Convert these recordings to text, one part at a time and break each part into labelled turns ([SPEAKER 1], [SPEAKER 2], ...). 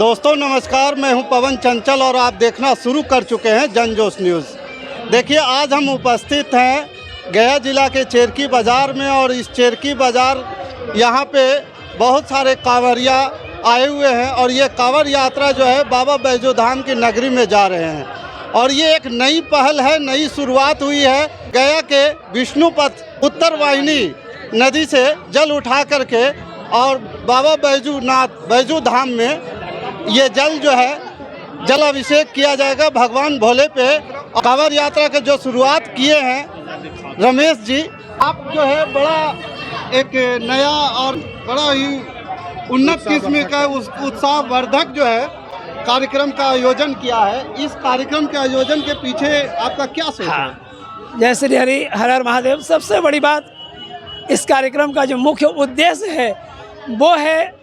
[SPEAKER 1] दोस्तों नमस्कार, मैं हूं पवन चंचल और आप देखना शुरू कर चुके हैं जनजोश न्यूज़। देखिए, आज हम उपस्थित हैं गया जिला के चेरकी बाज़ार में और इस चेरकी बाज़ार यहां पे बहुत सारे कांवरिया आए हुए हैं और ये कांवर यात्रा जो है बाबा बैजू धाम की नगरी में जा रहे हैं। और ये एक नई पहल है, नई शुरुआत हुई है। गया के विष्णुपथ उत्तर वाहिनी नदी से जल उठा करके और बाबा बैजू धाम में ये जल जो है जल अभिषेक किया जाएगा भगवान भोले पे। कांवर यात्रा के जो शुरुआत किए हैं रमेश जी, आप जो है बड़ा एक नया और बड़ा ही उन्नत किस्म का उत्साहवर्धक जो है कार्यक्रम का आयोजन किया है। इस कार्यक्रम के आयोजन के पीछे आपका क्या सोच है?
[SPEAKER 2] जय श्री हरि, हर हर महादेव। सबसे बड़ी बात, इस कार्यक्रम का जो मुख्य उद्देश्य है वो है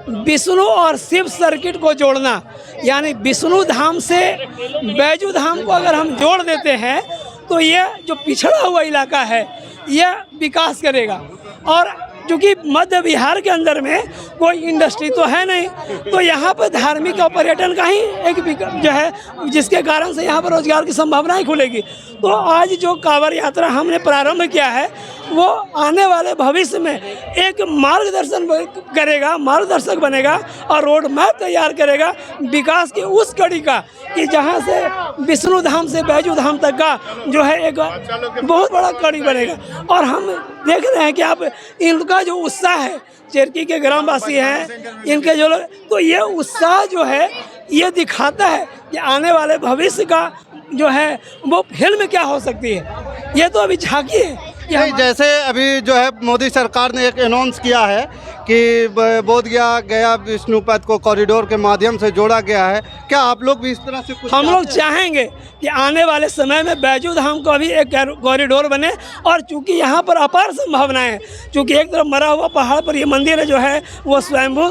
[SPEAKER 2] विष्णु और शिव सर्किट को जोड़ना। यानी विष्णु धाम से बैजू धाम को अगर हम जोड़ देते हैं तो ये जो पिछड़ा हुआ इलाका है यह विकास करेगा। और चूँकि मध्य बिहार के अंदर में कोई इंडस्ट्री तो है नहीं, तो यहाँ पर धार्मिक और पर्यटन का ही एक जो है जिसके कारण से यहाँ पर रोजगार की संभावनाएं खुलेगी। तो आज जो कांवर यात्रा हमने प्रारंभ किया है वो आने वाले भविष्य में एक मार्गदर्शन करेगा, मार्गदर्शक बनेगा और रोड मैप तैयार करेगा विकास की उस कड़ी का कि जहाँ से विष्णु धाम से बैजू धाम तक का जो है एक बहुत बड़ा कड़ी बनेगा। और हम देख रहे हैं कि आप इनका जो उत्साह है, चेरकी के ग्रामवासी हैं इनके जो लोग, तो ये उत्साह जो है ये दिखाता है कि आने वाले भविष्य का जो है वो फिल्म क्या हो सकती है। ये तो अभी झांकी है।
[SPEAKER 1] जैसे अभी जो है मोदी सरकार ने एक अनाउंस किया है कि बोधगया गया विष्णुपथ को कॉरिडोर के माध्यम से जोड़ा गया है। क्या आप लोग भी इस तरह से कुछ
[SPEAKER 2] हम लोग चाहेंगे कि आने वाले समय में बैजू धाम को भी एक कॉरिडोर बने। और चूंकि यहाँ पर अपार संभावनाएं हैं, चूंकि एक तरफ मरा हुआ पहाड़ पर ये मंदिर है जो है वो स्वयंभू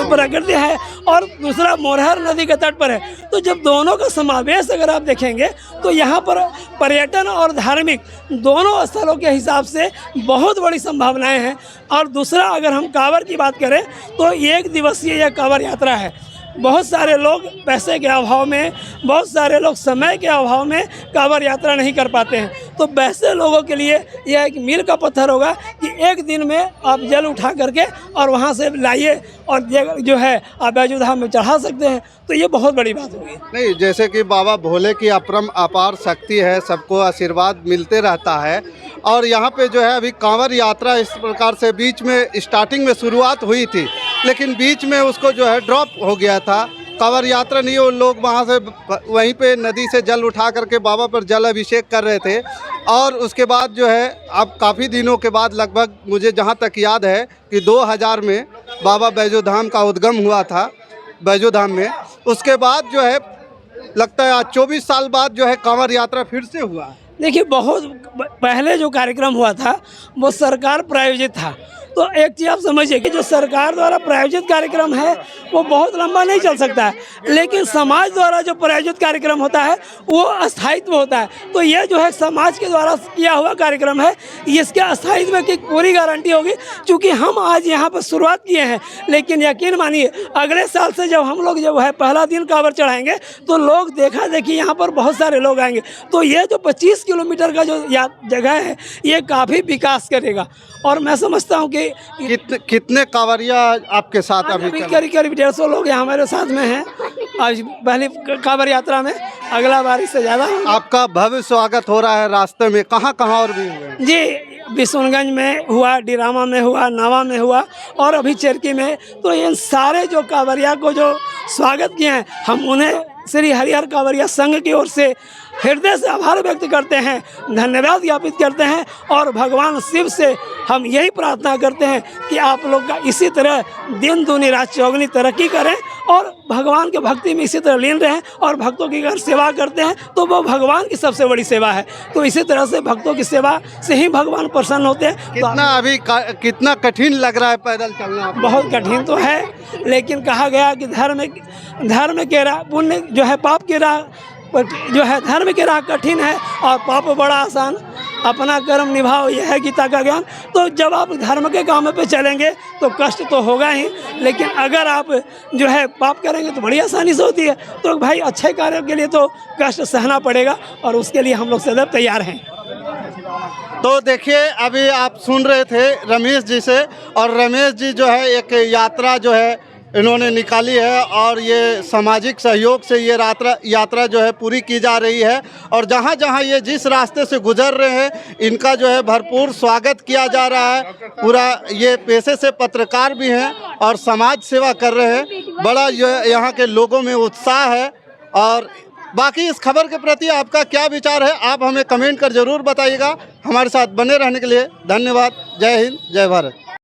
[SPEAKER 2] प्रकृति है और दूसरा मोरहर नदी के तट पर है। तो जब दोनों का समावेश अगर आप देखेंगे तो यहाँ पर पर्यटन और धार्मिक दोनों स्थलों के हिसाब से बहुत बड़ी संभावनाएं हैं। और दूसरा, अगर हम कांवर की बात करें तो एक दिवसीय यह कांवर यात्रा है। बहुत सारे लोग पैसे के अभाव में, बहुत सारे लोग समय के अभाव में कांवर यात्रा नहीं कर पाते हैं। तो वैसे लोगों के लिए यह एक मील का पत्थर होगा कि एक दिन में आप जल उठा करके और वहाँ से लाइए और जो है आप बैजू धाम में चढ़ा सकते हैं। तो ये बहुत बड़ी बात होगी।
[SPEAKER 1] नहीं, जैसे कि बाबा भोले की अपार शक्ति है, सबको आशीर्वाद मिलते रहता है। और यहाँ पे जो है अभी कांवर यात्रा इस प्रकार से बीच में स्टार्टिंग में शुरुआत हुई थी, लेकिन बीच में उसको जो है ड्रॉप हो गया था। कांवर यात्रा नहीं, वो लोग वहाँ से वहीं पे नदी से जल उठा करके बाबा पर जल अभिषेक कर रहे थे। और उसके बाद जो है अब काफ़ी दिनों के बाद, लगभग मुझे जहाँ तक याद है कि 2000 में बाबा बैजू धाम का उद्गम हुआ था बैजू धाम में। उसके बाद जो है लगता है आज 24 साल बाद जो है कांवर यात्रा फिर से हुआ है।
[SPEAKER 2] देखिए, बहुत पहले जो कार्यक्रम हुआ था वो सरकार प्रायोजित था। तो एक चीज़ आप समझिए कि जो सरकार द्वारा प्रायोजित कार्यक्रम है वो बहुत लंबा नहीं चल सकता है, लेकिन समाज द्वारा जो प्रायोजित कार्यक्रम होता है वो अस्थायित्व होता है। तो ये जो है समाज के द्वारा किया हुआ कार्यक्रम है, इसके अस्थायित्व की पूरी गारंटी होगी। चूँकि हम आज यहाँ पर शुरुआत किए हैं, लेकिन यकीन मानिए अगले साल से जब हम लोग जो है पहला दिन कांवर चढ़ाएंगे तो लोग देखा देखी यहाँ पर बहुत सारे लोग आएंगे। तो ये जो 25 किलोमीटर का जो जगह है ये काफ़ी विकास करेगा। और मैं समझता हूँ कि
[SPEAKER 1] कितने कांवरिया आपके साथ अभी
[SPEAKER 2] करीब 150 लोग यहाँ हमारे साथ में हैं आज पहली कांवर यात्रा में। अगला बार इससे ज़्यादा
[SPEAKER 1] आपका भव्य स्वागत हो रहा है रास्ते में। कहाँ और भी हुए
[SPEAKER 2] जी? बिशुनगंज में हुआ, डिरामा में हुआ, नावा में हुआ और अभी चेरकी में। तो इन सारे जो कांवरिया को जो स्वागत किए हैं, हम उन्हें श्री हरिहर कांवरिया संघ की ओर से हृदय से आभार व्यक्त करते हैं, धन्यवाद ज्ञापित करते हैं। और भगवान शिव से हम यही प्रार्थना करते हैं कि आप लोग का इसी तरह दिन दूनी रात चौगुनी तरक्की करें और भगवान के भक्ति में इसी तरह लीन रहें और भक्तों की अगर सेवा करते हैं तो वो भगवान की सबसे बड़ी सेवा है। तो इसी तरह से भक्तों की सेवा से ही भगवान प्रसन्न होते हैं।
[SPEAKER 1] कितना कठिन लग रहा है पैदल चलना?
[SPEAKER 2] बहुत कठिन तो है, लेकिन कहा गया कि धर्म के राह पुण्य जो है, पाप की राह जो है, धर्म की राह कठिन है और पाप बड़ा आसान। अपना कर्म निभाओ, यह है गीता का ज्ञान। तो जब आप धर्म के काम पे चलेंगे तो कष्ट तो होगा ही, लेकिन अगर आप जो है पाप करेंगे तो बड़ी आसानी से होती है। तो भाई अच्छे कार्यों के लिए तो कष्ट सहना पड़ेगा और उसके लिए हम लोग सदैव तैयार हैं।
[SPEAKER 1] तो देखिए अभी आप सुन रहे थे रमेश जी से, और रमेश जी जो है एक यात्रा जो है इन्होंने निकाली है और ये सामाजिक सहयोग से ये यात्रा जो है पूरी की जा रही है। और जहाँ जहाँ ये जिस रास्ते से गुजर रहे हैं इनका जो है भरपूर स्वागत किया जा रहा है। पूरा ये पेशे से पत्रकार भी हैं और समाज सेवा कर रहे हैं। बड़ा यहाँ के लोगों में उत्साह है। और बाकी इस खबर के प्रति आपका क्या विचार है आप हमें कमेंट कर ज़रूर बताइएगा। हमारे साथ बने रहने के लिए धन्यवाद। जय हिंद, जय भारत।